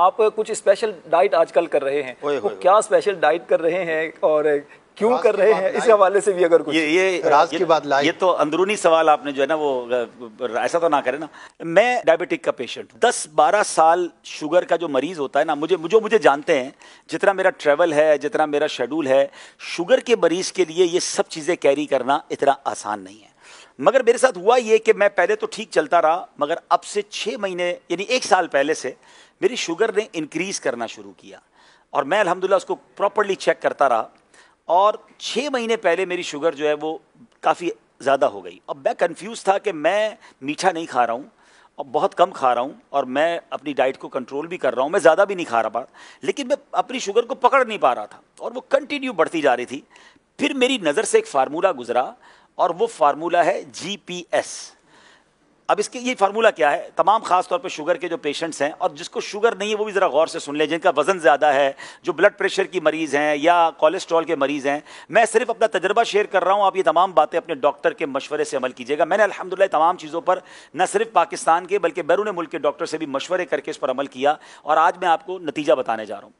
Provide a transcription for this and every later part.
आप कुछ special diet आजकल कर रहे हैं, वो क्या स्पेशल डाइट कर रहे हैं और क्यों कर रहे हैं, इस हवाले से भी अगर कुछ ये राज की बात लाई। ये तो अंदरूनी सवाल आपने जो है ना वो ऐसा तो ना करे ना। मैं डायबिटिक का पेशेंट, 10-12 साल शुगर का जो मरीज होता है ना, मुझे जानते हैं, जितना मेरा ट्रैवल है, जितना मेरा शेड्यूल है, शुगर के मरीज के लिए ये सब चीजें कैरी करना इतना आसान नहीं है। मगर मेरे साथ हुआ ये कि मैं पहले तो ठीक चलता रहा, मगर अब से 6 महीने यानी 1 साल पहले से मेरी शुगर ने इंक्रीज करना शुरू किया और मैं अल्हम्दुलिल्लाह उसको प्रॉपर्ली चेक करता रहा और 6 महीने पहले मेरी शुगर जो है वो काफ़ी ज़्यादा हो गई। अब मैं कंफ्यूज था कि मैं मीठा नहीं खा रहा हूँ और बहुत कम खा रहा हूँ और मैं अपनी डाइट को कंट्रोल भी कर रहा हूँ, मैं ज़्यादा भी नहीं खा रहा, लेकिन मैं अपनी शुगर को पकड़ नहीं पा रहा था और वो कंटिन्यू बढ़ती जा रही थी। फिर मेरी नज़र से एक फार्मूला गुजरा और वो फार्मूला है GPS। अब इसके ये फार्मूला क्या है, तमाम खास तौर पे शुगर के जो पेशेंट्स हैं और जिसको शुगर नहीं है वो भी ज़रा गौर से सुन लें, जिनका वजन ज़्यादा है, जो ब्लड प्रेशर की मरीज़ हैं या कोलेस्ट्रॉल के मरीज़ हैं। मैं सिर्फ अपना तजर्बा शेयर कर रहा हूँ, आप ये तमाम बातें अपने डॉक्टर के मशवरे से अमल कीजिएगा। मैंने अल्हम्दुलिल्लाह तमाम चीज़ों पर न सिर्फ पाकिस्तान के बल्कि बैरून मुल्क के डॉक्टर से भी मशवरे करके इस पर अमल किया और आज मैं आपको नतीजा बताने जा रहा हूँ।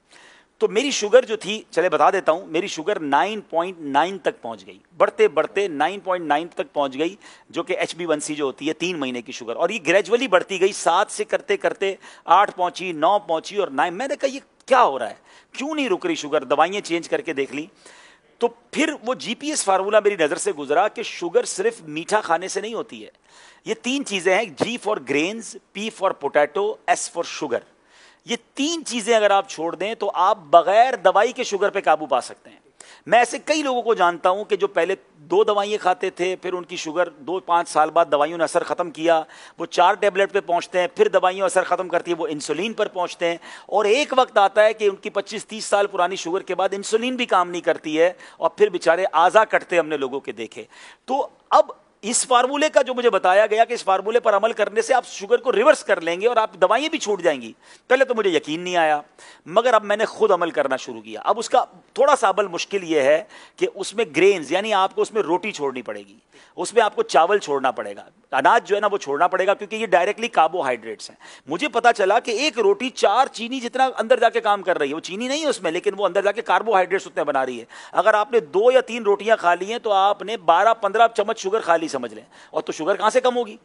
तो मेरी शुगर जो थी, चले बता देता हूं, मेरी शुगर 9.9 तक पहुंच गई, बढ़ते बढ़ते 9.9 तक पहुंच गई, जो कि HB1C जो होती है 3 महीने की शुगर, और ये ग्रेजुअली बढ़ती गई, 7 से करते करते 8 पहुंची, 9 पहुंची और 9। मैंने कहा ये क्या हो रहा है, क्यों नहीं रुक रही शुगर, दवाइयां चेंज करके देख ली। तो फिर वो GPS फार्मूला मेरी नज़र से गुजरा कि शुगर सिर्फ मीठा खाने से नहीं होती है, ये 3 चीज़ें हैं, G for grains, P for potato, S for sugar. ये 3 चीजें अगर आप छोड़ दें तो आप बगैर दवाई के शुगर पे काबू पा सकते हैं। मैं ऐसे कई लोगों को जानता हूं कि जो पहले 2 दवाइयां खाते थे, फिर उनकी शुगर 2-5 साल बाद दवाइयों ने असर खत्म किया, वो 4 टैबलेट पे पहुंचते हैं, फिर दवाइयां असर खत्म करती है, वो इंसुलिन पर पहुंचते हैं और एक वक्त आता है कि उनकी 25-30 साल पुरानी शुगर के बाद इंसुलिन भी काम नहीं करती है और फिर बेचारे आजा कटते हमने लोगों के देखे। तो अब इस फार्मूले का जो मुझे बताया गया कि इस फार्मूले पर अमल करने से आप शुगर को रिवर्स कर लेंगे और आप दवाइयां भी छूट जाएंगी, पहले तो मुझे यकीन नहीं आया, मगर अब मैंने खुद अमल करना शुरू किया। अब उसका थोड़ा सा अमल मुश्किल यह है कि उसमें ग्रेन्स यानी आपको उसमें रोटी छोड़नी पड़ेगी, उसमें आपको चावल छोड़ना पड़ेगा, अनाज जो है ना वो छोड़ना पड़ेगा, क्योंकि ये डायरेक्टली कार्बोहाइड्रेट्स हैं। मुझे पता चला कि एक रोटी 4 चीनी जितना अंदर जाके काम कर रही है, वो चीनी नहीं है उसमें, लेकिन वो अंदर जाके कार्बोहाइड्रेट्स उतने बना रही है। अगर आपने 2 या 3 रोटियां खा ली हैं तो आपने 12-15 चम्मच शुगर खा ली समझ लें, और तो शुगर कहां से कम होगी।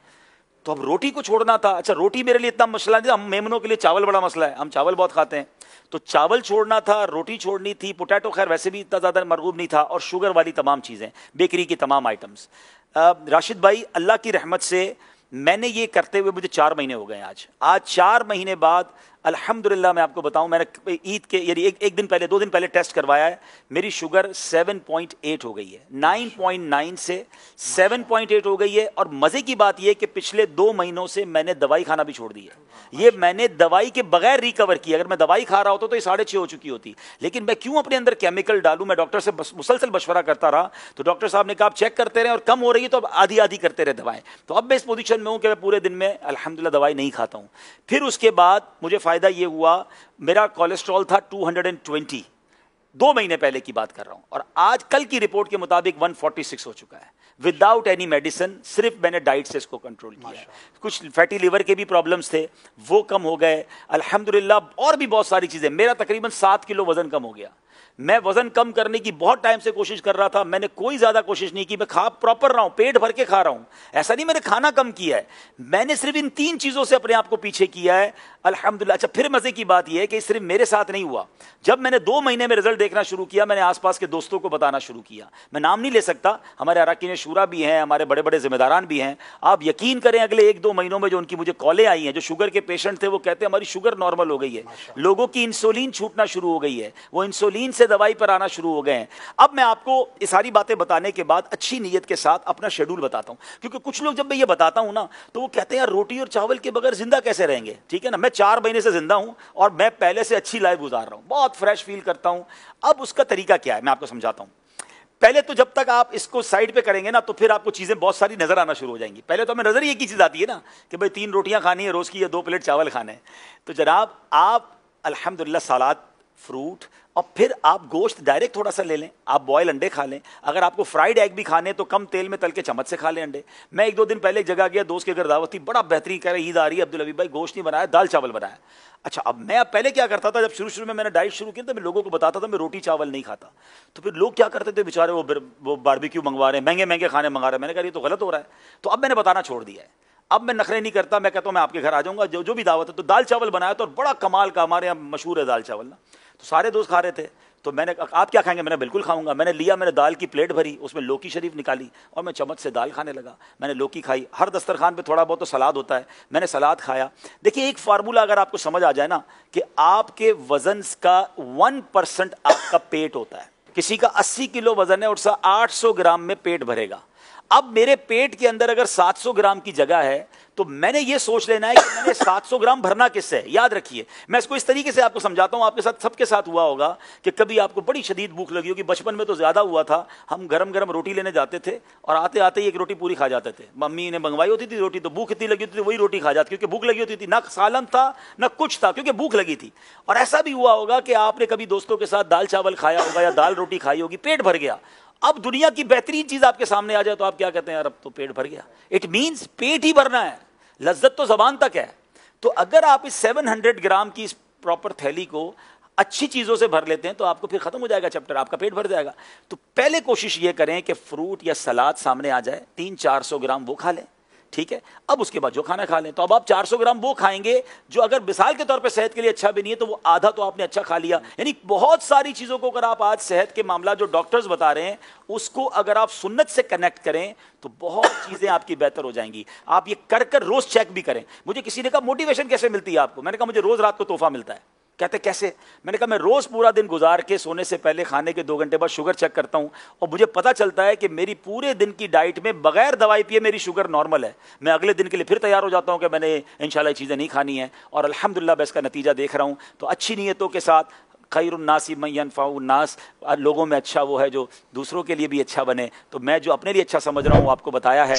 तो अब रोटी को छोड़ना था। अच्छा, रोटी मेरे लिए इतना मसला नहीं, हम मेमनों के लिए चावल बड़ा मसला है, हम चावल बहुत खाते हैं, तो चावल छोड़ना था, रोटी छोड़नी थी, पोटैटो खैर वैसे भी इतना ज़्यादा मरगूब नहीं था, और शुगर वाली तमाम चीज़ें, बेकरी की तमाम आइटम्स। राशिद भाई, अल्लाह की रहमत से मैंने ये करते हुए मुझे 4 महीने हो गए। आज 4 महीने बाद अल्हम्दुलिल्लाह मैं आपको बताऊं, मैंने ईद के यानी एक दिन पहले 2 दिन पहले टेस्ट करवाया है, मेरी शुगर 7.8 हो गई है, 9.9 से 7.8 हो गई है। और मज़े की बात यह कि पिछले 2 महीनों से मैंने दवाई खाना भी छोड़ दी है, ये मैंने दवाई के बगैर रिकवर किया। अगर मैं दवाई खा रहा होता तो ये 6.5 हो चुकी होती, लेकिन मैं क्यों अपने अंदर केमिकल डालूं। मैं डॉक्टर से मुसलसल मशवरा करता रहा, तो डॉक्टर साहब ने कहा आप चेक करते रहे और कम हो रही है तो अब आधी आधी करते रहे दवाएं। तो अब मैं इस पोजीशन में हूं कि मैं पूरे दिन में अल्हम्दुलिल्लाह दवाई नहीं खाता हूं। फिर उसके बाद मुझे फायदा ये हुआ, मेरा कोलेस्ट्रॉल था 220, 2 महीने पहले की बात कर रहा हूं, और आज कल की रिपोर्ट के मुताबिक 146 हो चुका है, विदाउट एनी मेडिसिन, सिर्फ मैंने डाइट से इसको कंट्रोल किया है। कुछ फैटी लिवर के भी प्रॉब्लम्स थे, वो कम हो गए अल्हम्दुलिल्लाह, और भी बहुत सारी चीजें। मेरा तकरीबन 7 किलो वजन कम हो गया। मैं वजन कम करने की बहुत टाइम से कोशिश कर रहा था, मैंने कोई ज्यादा कोशिश नहीं की, मैं खा प्रॉपर रहा हूं, पेट भर के खा रहा हूं, ऐसा नहीं मैंने खाना कम किया है, मैंने सिर्फ इन 3 चीजों से अपने आप को पीछे किया है अल्हम्दुलिल्लाह। अच्छा, फिर मजे की बात यह है कि सिर्फ मेरे साथ नहीं हुआ, जब मैंने 2 महीने में रिजल्ट देखना शुरू किया, मैंने आसपास के दोस्तों को बताना शुरू किया। मैं नाम नहीं ले सकता, हमारे अरकान शूरा भी हैं, हमारे बड़े बड़े जिम्मेदारान भी हैं। आप यकीन करें, अगले 1-2 महीनों में जो उनकी मुझे कॉलें आई हैं, जो शुगर के पेशेंट थे, वो कहते हैं हमारी शुगर नॉर्मल हो गई है, लोगों की इंसुलिन छूटना शुरू हो गई है, वो इंसुलिन से दवाई पर आना शुरू हो गए हैं। अब मैं आपको ये सारी बातें बताने के बाद अच्छी नीयत के साथ अपना शेड्यूल बताता हूं, क्योंकि कुछ लोग जब मैं ये बताता हूं ना तो वो कहते हैं यार रोटी और चावल के बगैर जिंदा कैसे रहेंगे। ठीक है ना, मैं 4 महीने से जिंदा हूं और मैं पहले से अच्छी लाइफ गुजार रहा हूं, बहुत फ्रेश फील करता हूं। अब उसका तरीका क्या है मैं आपको समझाता हूं। पहले तो जब तक आप इसको साइड पे करेंगे ना तो फिर आपको चीजें बहुत सारी नजर आना शुरू हो जाएंगी। पहले तो हमें नजर ही एक ही चीज आती है ना कि भाई 3 रोटियां खानी है रोज की या 2 प्लेट चावल खाने हैं। तो जनाब आप अल्हम्दुलिल्लाह सलाद फ्रूट, और फिर आप गोश्त डायरेक्ट थोड़ा सा ले लें, आप बॉयल अंडे खा लें। अगर आपको फ्राइड एग भी खाने तो कम तेल में तल के चम्मच से खा लें अंडे। मैं 1-2 दिन पहले एक जगह गया, दोस्त के घर दावत थी, बड़ा बेहतरीन, कह रहे ईद आ रही है अब्दुल हबीब भाई, गोश्त नहीं बनाया, दाल चावल बनाया। अच्छा, अब मैं पहले क्या करता था, जब शुरू में मैंने डाइट शुरू की तो मैं लोगों को बताता था मैं रोटी चावल नहीं खाता, तो फिर लोग क्या करते थे बेचारे, वो बारबेक्यू मंगवा रहे हैं, महंगे महंगे खाने मंगा रहे हैं। मैंने कहा ये तो गलत हो रहा है, तो अब मैंने बताना छोड़ दिया है। अब मैं नखरे नहीं करता, मैं कहता हूँ मैं आपके घर आ जाऊंगा, जो भी दावत है। तो दाल चावल बनाया तो बड़ा कमाल का, हमारे यहाँ मशहूर है दाल चावल ना, तो सारे दोस्त खा रहे थे। तो मैंने कहा आप क्या खाएंगे, मैंने बिल्कुल खाऊंगा। मैंने लिया, मैंने दाल की प्लेट भरी, उसमें लौकी शरीफ निकाली और मैं चम्मच से दाल खाने लगा। मैंने लौकी खाई, हर दस्तरखान पे थोड़ा बहुत तो सलाद होता है, मैंने सलाद खाया। देखिए एक फार्मूला अगर आपको समझ आ जाए ना, कि आपके वजन का 1% आपका पेट होता है। किसी का 80 किलो वजन है, उसका 800 ग्राम में पेट भरेगा। अब मेरे पेट के अंदर अगर 700 ग्राम की जगह है, तो मैंने ये सोच लेना है कि मैंने 700 ग्राम भरना किससे है। याद रखिए, मैं इसको इस तरीके से आपको समझाता हूं, आपके साथ सबके साथ हुआ होगा कि कभी आपको बड़ी शदीद भूख लगी होगी। बचपन में तो ज्यादा हुआ था, हम गरम गरम रोटी लेने जाते थे और आते आते ही एक रोटी पूरी खा जाते थे। मम्मी ने मंगवाई होती थी रोटी, तो भूख इतनी लगी होती थी, वही रोटी खा जाती, क्योंकि भूख लगी होती थी, ना सालन था ना कुछ था, क्योंकि भूख लगी थी। और ऐसा भी हुआ होगा कि आपने कभी दोस्तों के साथ दाल चावल खाया होगा या दाल रोटी खाई होगी, पेट भर गया। अब दुनिया की बेहतरीन चीज आपके सामने आ जाए तो आप क्या कहते हैं, यार अब तो पेट भर गया। इट मींस पेट ही भरना है, लज्जत तो जबान तक है। तो अगर आप इस 700 ग्राम की इस प्रॉपर थैली को अच्छी चीजों से भर लेते हैं तो आपको फिर खत्म हो जाएगा चैप्टर, आपका पेट भर जाएगा। तो पहले कोशिश ये करें कि फ्रूट या सलाद सामने आ जाए, 300-400 ग्राम वो खा लें, ठीक है। अब उसके बाद जो खाना खा लें। तो अब आप 400 ग्राम वो खाएंगे जो अगर मिसाल के तौर पे सेहत के लिए अच्छा भी नहीं है, तो वो आधा तो आपने अच्छा खा लिया। यानी बहुत सारी चीजों को अगर आप आज सेहत के मामला जो डॉक्टर्स बता रहे हैं उसको अगर आप सुन्नत से कनेक्ट करें तो बहुत चीजें आपकी बेहतर हो जाएंगी। आप ये कर कर रोज चेक भी करें। मुझे किसी ने कहा मोटिवेशन कैसे मिलती है आपको, मैंने कहा मुझे रोज रात को तोहफा मिलता है। कहते कैसे, मैंने कहा मैं रोज पूरा दिन गुजार के सोने से पहले खाने के 2 घंटे बाद शुगर चेक करता हूं और मुझे पता चलता है कि मेरी पूरे दिन की डाइट में बगैर दवाई पिए मेरी शुगर नॉर्मल है। मैं अगले दिन के लिए फिर तैयार हो जाता हूं कि मैंने इंशाल्लाह ये चीज़ें नहीं खानी है, और अल्हम्दुलिल्लाह मैं इसका नतीजा देख रहा हूं। तो अच्छी नीयतों के साथ खैरुन्नासी मन यनफ़उन्नास, लोगों में अच्छा वो है जो दूसरों के लिए भी अच्छा बने। तो मैं जो अपने लिए अच्छा समझ रहा हूँ आपको बताया है।